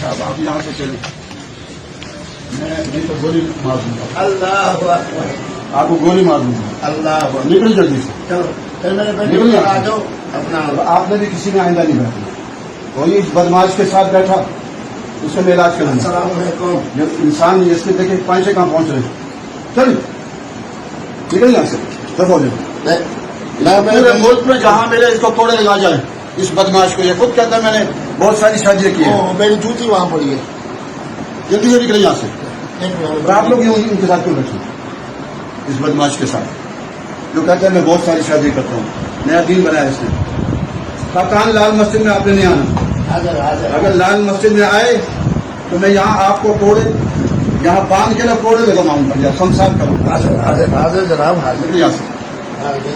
साहब आप यहाँ से चले, मैं नहीं तो गोली मार दूंगा, अल्लाह अकबर, आपको गोली मार दूंगा। अल्लाह अकबर। निकल जल्दी से, चलो फिर मेरे निकल बेटे यहाँ आ से। जाओ अपना। आपने भी किसी ने आइंदा नहीं बैठना, कोई इस बदमाश के साथ बैठा उसे मैं इलाज करूंगा। अस्सलाम वालेकुम। जब इंसान इसके देखे पैसे कहाँ पहुंच रहे, चलिए निकल यहाँ से, दफा हो जाए। पूरे मुल्क में जहाँ मिले इसको तोड़े लगा जाए, इस बदमाश को। ये खुद कहता है मैंने बहुत सारी शादियां की है। मेरी जूती वहां पड़ी है। जल्दी से निकले यहाँ से। एक मिनट। और आप लोग यूं इनके साथ क्यों बैठे, इस बदमाश के साथ जो कहता है मैं बहुत सारी शादी करता हूँ, नया दीन बनाया इसने। खाकान लाल मस्जिद में आपने नहीं आना। हाजिर हाजिर। अगर लाल मस्जिद में आए तो मैं यहाँ आपको कोड़े यहाँ बांध के ना कोड़े लगाऊंगा या शमशान करूंगा। हाजिर हाजिर हाजिर जनाब हाजिर। निकले यहाँ से। हाजिर।